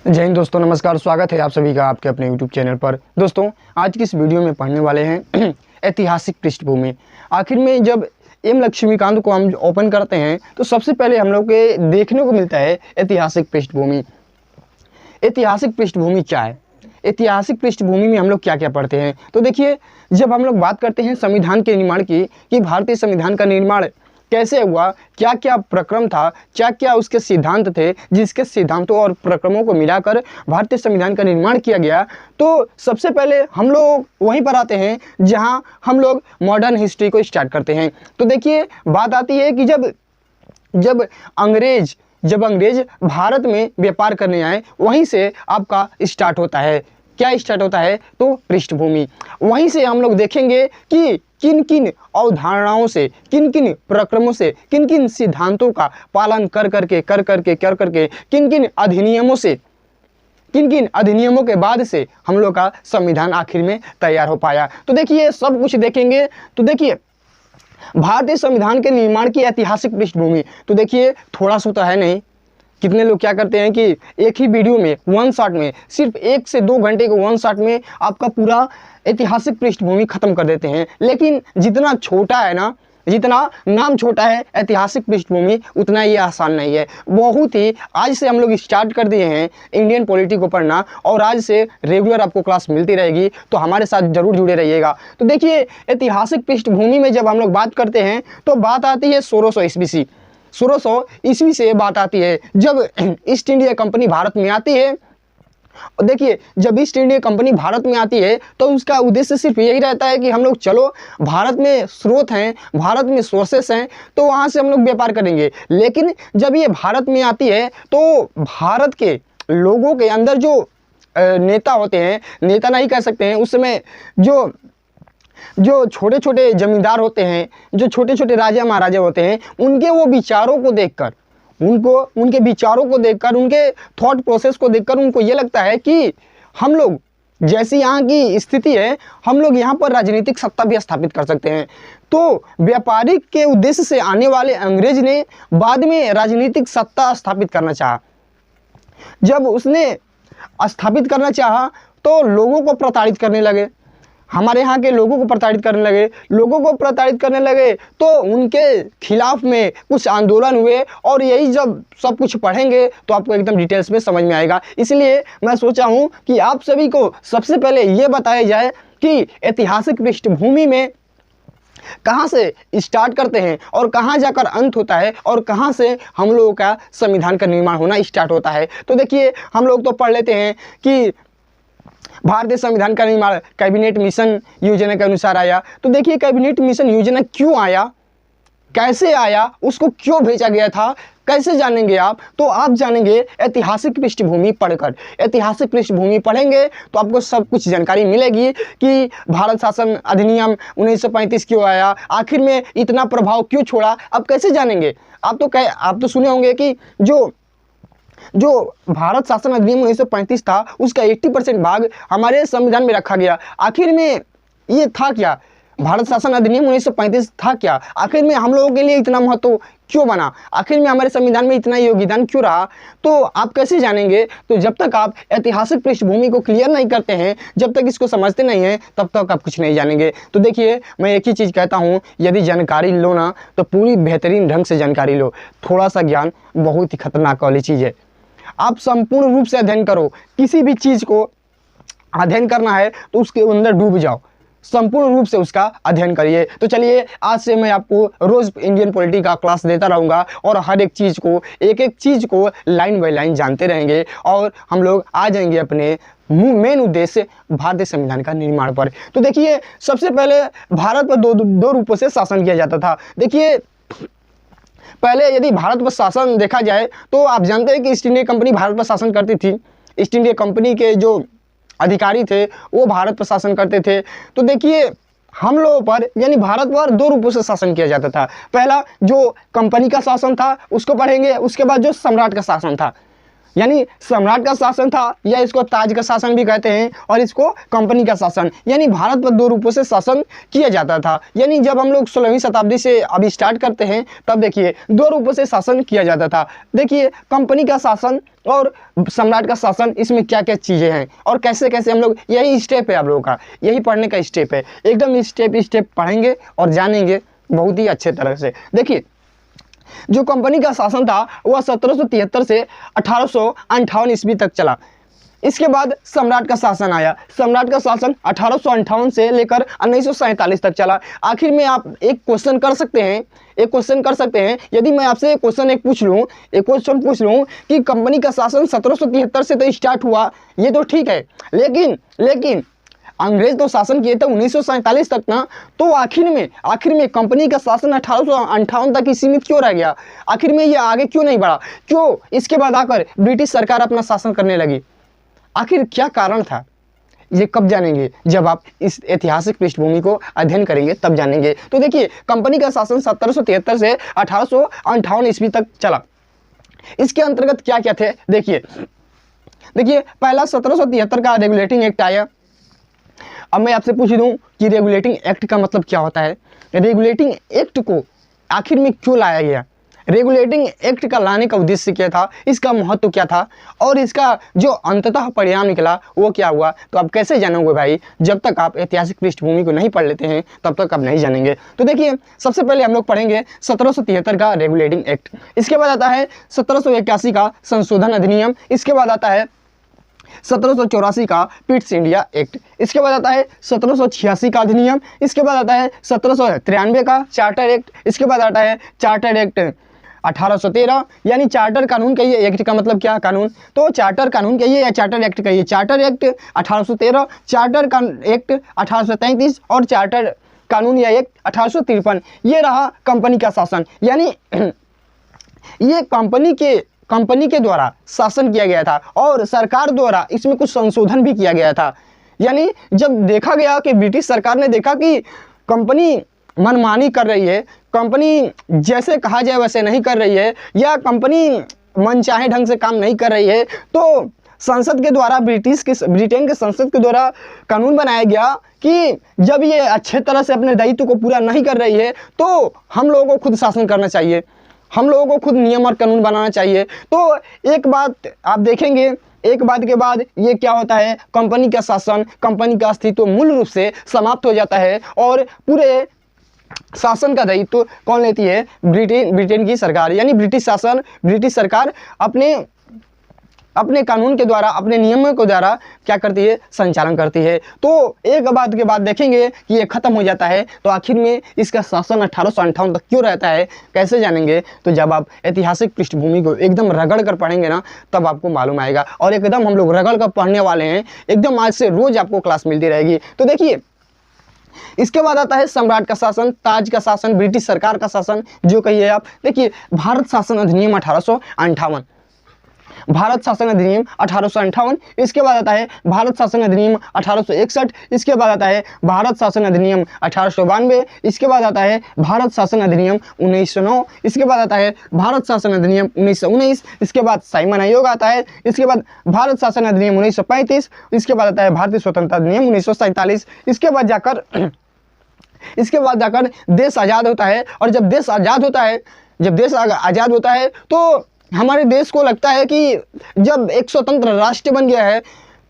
जय हिंद दोस्तों, नमस्कार। स्वागत है आप सभी का आपके अपने YouTube चैनल पर। दोस्तों, आज की इस वीडियो में पढ़ने वाले हैं ऐतिहासिक पृष्ठभूमि। आखिर में जब एम लक्ष्मीकांत को हम ओपन करते हैं तो सबसे पहले हम लोग के देखने को मिलता है ऐतिहासिक पृष्ठभूमि। ऐतिहासिक पृष्ठभूमि क्या है? ऐतिहासिक पृष्ठभूमि में हम लोग क्या क्या पढ़ते हैं? तो देखिए, जब हम लोग बात करते हैं संविधान के निर्माण की कि भारतीय संविधान का निर्माण कैसे हुआ, क्या क्या प्रक्रम था, क्या क्या उसके सिद्धांत थे, जिसके सिद्धांतों और प्रक्रमों को मिलाकर भारतीय संविधान का निर्माण किया गया, तो सबसे पहले हम लोग वहीं पर आते हैं जहां हम लोग मॉडर्न हिस्ट्री को स्टार्ट करते हैं। तो देखिए, बात आती है कि जब अंग्रेज भारत में व्यापार करने आए, वहीं से आपका स्टार्ट होता है। क्या स्टार्ट होता है? तो पृष्ठभूमि। वहीं से हम लोग देखेंगे कि किन किन अवधारणाओं से, किन किन प्रक्रमों से, किन किन सिद्धांतों का पालन कर करके किन किन अधिनियमों के बाद से हम लोग का संविधान आखिर में तैयार हो पाया। तो देखिए, सब कुछ देखेंगे। तो देखिए, भारतीय संविधान के निर्माण की ऐतिहासिक पृष्ठभूमि। तो देखिए, थोड़ा सा तो है नहीं। कितने लोग क्या करते हैं कि एक ही वीडियो में वन शॉट में, सिर्फ 1 से 2 घंटे के वन शॉट में आपका पूरा ऐतिहासिक पृष्ठभूमि खत्म कर देते हैं। लेकिन जितना छोटा है ना, जितना नाम छोटा है ऐतिहासिक पृष्ठभूमि, उतना ये आसान नहीं है। बहुत ही आज से हम लोग स्टार्ट कर दिए हैं इंडियन पॉलिटी को पढ़ना, और आज से रेगुलर आपको क्लास मिलती रहेगी, तो हमारे साथ जरूर जुड़े रहिएगा। तो देखिए, ऐतिहासिक पृष्ठभूमि में जब हम लोग बात करते हैं तो बात आती है 1600 ईस्वी से। 1600 ईस्वी से बात आती है जब ईस्ट इंडिया कंपनी भारत में आती है। देखिए, जब ईस्ट इंडिया कंपनी भारत में आती है तो उसका उद्देश्य सिर्फ यही रहता है कि हम लोग चलो, भारत में स्रोत हैं, भारत में सोर्सेस हैं, तो वहाँ से हम लोग व्यापार करेंगे। लेकिन जब ये भारत में आती है तो भारत के लोगों के अंदर जो नेता होते हैं, नेता नहीं कह सकते हैं, उस समय जो छोटे छोटे जमींदार होते हैं, जो छोटे छोटे राजा महाराजा होते हैं, उनके विचारों को देखकर, उनके थॉट प्रोसेस को देखकर उनको ये लगता है कि हम लोग, जैसी यहाँ की स्थिति है, हम लोग यहाँ पर राजनीतिक सत्ता भी स्थापित कर सकते हैं। तो व्यापारिक के उद्देश्य से आने वाले अंग्रेज ने बाद में राजनीतिक सत्ता स्थापित करना चाहा। जब उसने स्थापित करना चाहा तो लोगों को प्रताड़ित करने लगे, हमारे यहाँ के लोगों को प्रताड़ित करने लगे, तो उनके खिलाफ में कुछ आंदोलन हुए। और यही जब सब कुछ पढ़ेंगे तो आपको एकदम डिटेल्स में समझ में आएगा। इसलिए मैं सोचा हूँ कि आप सभी को सबसे पहले ये बताया जाए कि ऐतिहासिक पृष्ठभूमि में कहाँ से स्टार्ट करते हैं और कहाँ जाकर अंत होता है, और कहाँ से हम लोगों का संविधान का निर्माण होना स्टार्ट होता है। तो देखिए, हम लोग तो पढ़ लेते हैं कि भारतीय संविधान का निर्माण कैबिनेट मिशन योजना के अनुसार आया। तो देखिए, कैबिनेट मिशन योजना क्यों आया, कैसे आया, उसको क्यों भेजा गया था, कैसे जानेंगे आप? तो आप जानेंगे ऐतिहासिक पृष्ठभूमि पढ़कर। ऐतिहासिक पृष्ठभूमि पढ़ेंगे तो आपको सब कुछ जानकारी मिलेगी कि भारत शासन अधिनियम 1935 क्यों आया, आखिर में इतना प्रभाव क्यों छोड़ा। आप कैसे जानेंगे? आप तो सुने होंगे कि जो भारत शासन अधिनियम 1935 था, उसका 80% भाग हमारे संविधान में रखा गया। आखिर में ये था क्या? भारत शासन अधिनियम 1935 था क्या? आखिर में हम लोगों के लिए इतना महत्व क्यों बना? आखिर में हमारे संविधान में इतना योगदान क्यों रहा? तो आप कैसे जानेंगे? तो जब तक आप ऐतिहासिक पृष्ठभूमि को क्लियर नहीं करते हैं, जब तक इसको समझते नहीं हैं, तब तक आप कुछ नहीं जानेंगे। तो देखिए, मैं एक ही चीज़ कहता हूँ, यदि जानकारी लो ना तो पूरी बेहतरीन ढंग से जानकारी लो। थोड़ा सा ज्ञान बहुत ही खतरनाक वाली चीज़ है। आप संपूर्ण रूप से अध्ययन करो। किसी भी चीज़ को अध्ययन करना है तो उसके अंदर डूब जाओ, संपूर्ण रूप से उसका अध्ययन करिए। तो चलिए, आज से मैं आपको रोज इंडियन पॉलिटी का क्लास देता रहूँगा, और हर एक चीज़ को, एक चीज़ को लाइन बाय लाइन जानते रहेंगे, और हम लोग आ जाएंगे अपने मेन उद्देश्य भारतीय संविधान का निर्माण पर। तो देखिए, सबसे पहले भारत पर दो रूपों से शासन किया जाता था। देखिए, पहले यदि भारत पर शासन देखा जाए तो आप जानते हैं कि ईस्ट इंडिया कंपनी भारत पर शासन करती थी। ईस्ट इंडिया कंपनी के जो अधिकारी थे वो भारत पर शासन करते थे। तो देखिए, हम लोगों पर यानी भारत पर 2 रूपों से शासन किया जाता था। पहला जो कंपनी का शासन था उसको पढ़ेंगे, उसके बाद जो सम्राट का शासन था। यानी सम्राट का शासन था, या इसको ताज का शासन भी कहते हैं, और इसको कंपनी का शासन। यानी भारत पर दो रूपों से शासन किया जाता था। यानी जब हम लोग 16वीं शताब्दी से अभी स्टार्ट करते हैं, तब देखिए दो रूपों से शासन किया जाता था। देखिए कंपनी का शासन और सम्राट का शासन, इसमें क्या क्या चीज़ें हैं और कैसे कैसे हम लोग, यही स्टेप है आप लोगों का, यही पढ़ने का स्टेप है। एकदम स्टेप स्टेप पढ़ेंगे और जानेंगे बहुत ही अच्छे तरह से। देखिए जो कंपनी का शासन था वह 1773 से 1858 ईस्वी तक चला। इसके बाद सम्राट का शासन आया। सम्राट का शासन 1858 से लेकर 1947 तक चला। आखिर में आप एक क्वेश्चन कर सकते हैं, यदि मैं आपसे एक क्वेश्चन पूछ लूँ कि कंपनी का शासन 1773 से तो स्टार्ट हुआ, ये तो ठीक है, लेकिन अंग्रेज तो शासन किए थे 1947 तक ना, तो आखिर में कंपनी का शासन 1858 तक ही सीमित क्यों रह गया? आखिर में ये आगे क्यों नहीं बढ़ा? क्यों इसके बाद आकर ब्रिटिश सरकार अपना शासन करने लगी? आखिर क्या कारण था? ये कब जानेंगे? जब आप इस ऐतिहासिक पृष्ठभूमि को अध्ययन करेंगे तब जानेंगे। तो देखिए कंपनी का शासन 1773 से 1858 ईस्वी तक चला। इसके अंतर्गत क्या क्या थे? देखिए पहला 1773 का रेगुलेटिंग एक्ट आया। अब मैं आपसे पूछ दूं कि रेगुलेटिंग एक्ट का मतलब क्या होता है? रेगुलेटिंग एक्ट को आखिर में क्यों लाया गया? रेगुलेटिंग एक्ट का लाने का उद्देश्य क्या था? इसका महत्व क्या था? और इसका जो अंततः परिणाम निकला वो क्या हुआ? तो आप कैसे जानोगे भाई? जब तक आप ऐतिहासिक पृष्ठभूमि को नहीं पढ़ लेते हैं तब तक आप नहीं जानेंगे। तो देखिए सबसे पहले हम लोग पढ़ेंगे 1773 का रेगुलेटिंग एक्ट। इसके बाद आता है 1781 का संशोधन अधिनियम। इसके बाद आता है 1784 का पिट्स इंडिया एक्ट। इसके बाद आता है 1786 का अधिनियम। इसके बाद आता है 1793 का चार्टर एक्ट। इसके बाद आता है चार्टर एक्ट 1813। यानी चार्टर कानून कहिए, एक्ट का मतलब क्या? कानून। तो चार्टर कानून कहिए या चार्टर एक्ट कहिए। चार्टर एक्ट 1813, चार्टर एक्ट 1833 और चार्टर कानून या एक्ट 1853। ये रहा कंपनी का शासन। यानी ये कंपनी के द्वारा शासन किया गया था और सरकार द्वारा इसमें कुछ संशोधन भी किया गया था। यानी जब देखा गया कि ब्रिटिश सरकार ने देखा कि कंपनी मनमानी कर रही है, कंपनी जैसे कहा जाए वैसे नहीं कर रही है, या कंपनी मनचाहे ढंग से काम नहीं कर रही है, तो संसद के द्वारा ब्रिटेन के संसद के द्वारा कानून बनाया गया कि जब ये अच्छे तरह से अपने दायित्व को पूरा नहीं कर रही है तो हम लोगों को खुद शासन करना चाहिए, हम लोगों को खुद नियम और कानून बनाना चाहिए। तो एक बात आप देखेंगे, एक बात के बाद ये क्या होता है, कंपनी का शासन, कंपनी का अस्तित्व मूल रूप से समाप्त हो जाता है और पूरे शासन का दायित्व कौन लेती है? ब्रिटेन की सरकार। यानी ब्रिटिश सरकार अपने कानून के द्वारा, अपने नियमों के द्वारा क्या करती है? संचालन करती है। तो एक बात के बाद देखेंगे कि ये खत्म हो जाता है, तो आखिर में इसका शासन 1858 तक क्यों रहता है? कैसे जानेंगे? तो जब आप ऐतिहासिक पृष्ठभूमि को एकदम रगड़ कर पढ़ेंगे ना, तब आपको मालूम आएगा। और एकदम हम लोग रगड़ कर पढ़ने वाले हैं, एकदम आज से रोज आपको क्लास मिलती रहेगी। तो देखिए इसके बाद आता है सम्राट का शासन, ताज का शासन, ब्रिटिश सरकार का शासन, जो कहिए आप। देखिए भारत शासन अधिनियम 1858, भारत शासन अधिनियम 1858। इसके बाद आता है भारत शासन अधिनियम 1861। इसके बाद आता है भारत शासन अधिनियम 1892। इसके बाद आता है भारत शासन अधिनियम 1909। इसके बाद आता है भारत शासन अधिनियम 1919। इसके बाद साइमन आयोग आता है। इसके बाद भारत शासन अधिनियम 1935। इसके बाद आता है भारतीय स्वतंत्रता अधिनियम 1947। इसके बाद जाकर देश आज़ाद होता है। और जब देश आज़ाद होता है तो हमारे देश को लगता है कि जब एक स्वतंत्र राष्ट्र बन गया है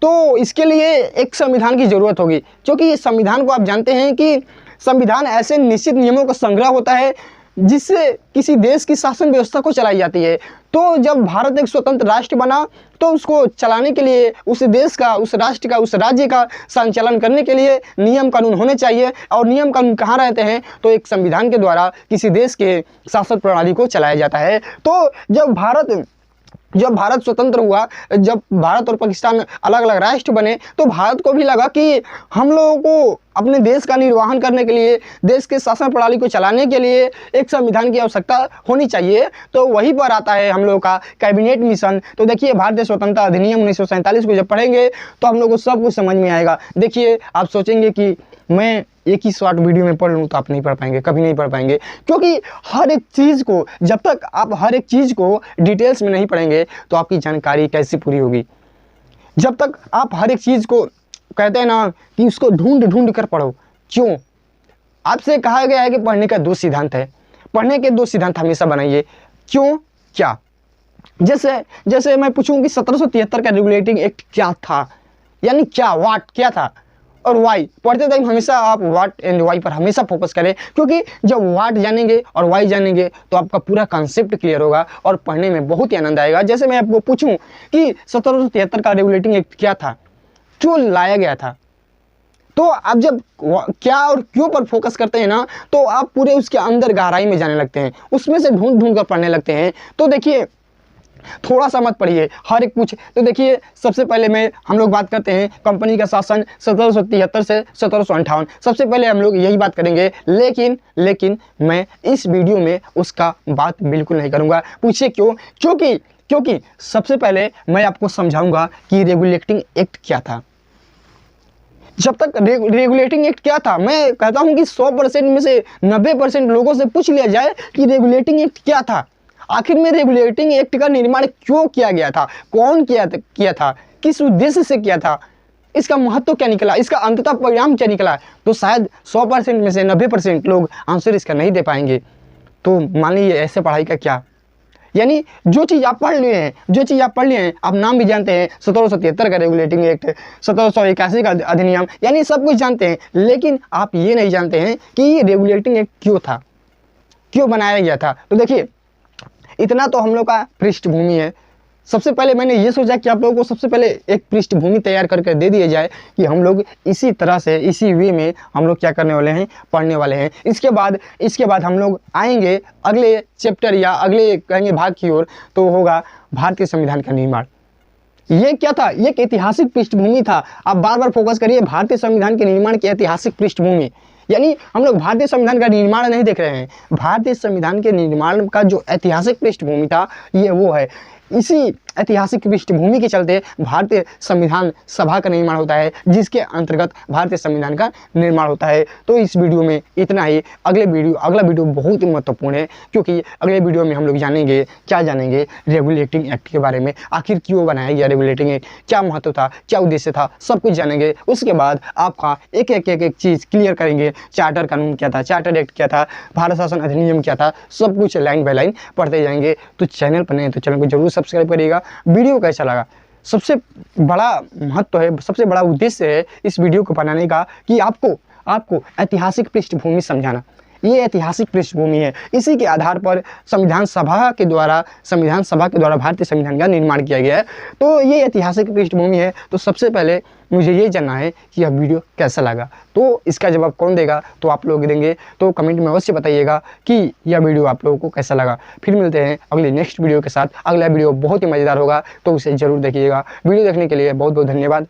तो इसके लिए एक संविधान की ज़रूरत होगी, क्योंकि संविधान को आप जानते हैं कि संविधान ऐसे निश्चित नियमों का संग्रह होता है जिससे किसी देश की शासन व्यवस्था को चलाई जाती है। तो जब भारत एक स्वतंत्र राष्ट्र बना तो उसको चलाने के लिए उस देश का, उस राष्ट्र का, उस राज्य का संचालन करने के लिए नियम कानून होने चाहिए। और नियम कानून कहाँ रहते हैं? तो एक संविधान के द्वारा किसी देश के शासन प्रणाली को चलाया जाता है। तो जब भारत स्वतंत्र हुआ, जब भारत और पाकिस्तान अलग अलग राष्ट्र बने, तो भारत को भी लगा कि हम लोगों को अपने देश का निर्वहन करने के लिए, देश के शासन प्रणाली को चलाने के लिए एक संविधान की आवश्यकता होनी चाहिए। तो वहीं पर आता है हम लोगों का कैबिनेट मिशन। तो देखिए भारतीय स्वतंत्रता अधिनियम 1947 को जब पढ़ेंगे तो हम लोग को सब कुछ समझ में आएगा। देखिए आप सोचेंगे कि मैं एक ही शॉर्ट वीडियो में पढ़ लूँ तो आप नहीं पढ़ पाएंगे, कभी नहीं पढ़ पाएंगे, क्योंकि हर एक चीज़ को, जब तक आप हर एक चीज़ को डिटेल्स में नहीं पढ़ेंगे तो आपकी जानकारी कैसे पूरी होगी। जब तक आप हर एक चीज़ को, कहते हैं ना कि उसको ढूंढ ढूंढ कर पढ़ो। क्यों? आपसे कहा गया है कि पढ़ने का 2 सिद्धांत है, पढ़ने के 2 सिद्धांत हमेशा बनाइए। क्यों? क्या? जैसे मैं पूछूं कि 1773 का रेगुलेटिंग एक्ट क्या था, यानी क्या, वाट क्या था, और वाई, पढ़ते टाइम हमेशा आप वाट एंड वाई पर हमेशा फोकस करें, क्योंकि जब वाट जानेंगे और वाई जानेंगे तो आपका पूरा कॉन्सेप्ट क्लियर होगा और पढ़ने में बहुत ही आनंद आएगा। जैसे मैं आपको पूछूं कि 1773 का रेगुलेटिंग एक्ट क्या था, क्यों लाया गया था, तो आप जब क्या और क्यों पर फोकस करते हैं ना, तो आप पूरे उसके अंदर गहराई में जाने लगते हैं, उसमें से ढूंढ ढूंढ कर पढ़ने लगते हैं। तो देखिए, थोड़ा सा मत पढ़िए, हर एक कुछ। तो देखिए, सबसे पहले हम लोग बात करते हैं कंपनी का शासन 1773 से 1758। सबसे पहले हम लोग यही बात करेंगे, लेकिन मैं इस वीडियो में उसका बात बिल्कुल नहीं करूंगा। पूछिए क्यों? क्योंकि सबसे पहले मैं आपको समझाऊंगा कि रेगुलेटिंग एक्ट क्या था। जब तक रेगुलेटिंग एक्ट क्या था, मैं कहता हूं कि 100% में से 90% लोगों से पूछ लिया जाए कि रेगुलेटिंग एक्ट क्या था, आखिर में रेगुलेटिंग एक्ट का निर्माण क्यों किया गया था, कौन किया था, किस उद्देश्य से किया था, इसका महत्व क्या निकला, इसका अंततः परिणाम क्या निकला, तो शायद 100% में से 90% लोग आंसर इसका नहीं दे पाएंगे। तो मान लीजिए ऐसे पढ़ाई का क्या, यानी जो चीज़ आप पढ़ लिए हैं, आप नाम भी जानते हैं, 1773 का रेगुलेटिंग एक्ट, 1781 का अधिनियम, यानी सब कुछ जानते हैं, लेकिन आप ये नहीं जानते हैं कि ये रेगुलेटिंग एक्ट क्यों था, क्यों बनाया गया था। तो देखिए, इतना तो हम लोग का पृष्ठभूमि है। सबसे पहले मैंने ये सोचा कि आप लोगों को सबसे पहले एक पृष्ठभूमि तैयार करके दे दिया जाए कि हम लोग इसी तरह से, इसी वे में हम लोग क्या करने वाले हैं, पढ़ने वाले हैं। इसके बाद हम लोग आएंगे अगले चैप्टर या अगले कहेंगे भाग की ओर, तो होगा भारतीय संविधान का निर्माण। ये क्या था? ये एक ऐतिहासिक पृष्ठभूमि था। आप बार बार फोकस करिए, भारतीय संविधान के निर्माण की ऐतिहासिक पृष्ठभूमि, यानी हम लोग भारतीय संविधान का निर्माण नहीं देख रहे हैं, भारतीय संविधान के निर्माण का जो ऐतिहासिक पृष्ठभूमि था, ये वो है। इसी ऐतिहासिक पृष्ठभूमि के चलते भारतीय संविधान सभा का निर्माण होता है, जिसके अंतर्गत भारतीय संविधान का निर्माण होता है। तो इस वीडियो में इतना ही। अगला वीडियो बहुत ही महत्वपूर्ण है, क्योंकि अगले वीडियो में हम लोग जानेंगे रेगुलेटिंग एक्ट के बारे में, आखिर क्यों बनाया गया रेगुलेटिंग एक्ट, क्या महत्व था, क्या उद्देश्य था, सब कुछ जानेंगे। उसके बाद आपका एक चीज़ क्लियर करेंगे, चार्टर कानून क्या था, चार्टर एक्ट क्या था, भारत शासन अधिनियम क्या था, सब कुछ लाइन बाय लाइन पढ़ते जाएंगे। तो चैनल पर नहीं तो चैनल को जरूर सब्सक्राइब करिएगा। वीडियो कैसा लगा, सबसे बड़ा महत्व है, सबसे बड़ा उद्देश्य है इस वीडियो को बनाने का कि आपको ऐतिहासिक पृष्ठभूमि समझाना। ये ऐतिहासिक पृष्ठभूमि है, इसी के आधार पर संविधान सभा के द्वारा भारतीय संविधान का निर्माण किया गया है। तो ये ऐतिहासिक पृष्ठभूमि है। तो सबसे पहले मुझे ये जानना है कि यह वीडियो कैसा लगा, तो इसका जवाब कौन देगा, तो आप लोग देंगे। तो कमेंट में अवश्य बताइएगा कि यह वीडियो आप लोगों को कैसा लगा। फिर मिलते हैं अगले नेक्स्ट वीडियो के साथ। अगला वीडियो बहुत ही मज़ेदार होगा, तो उसे ज़रूर देखिएगा। वीडियो देखने के लिए बहुत बहुत धन्यवाद।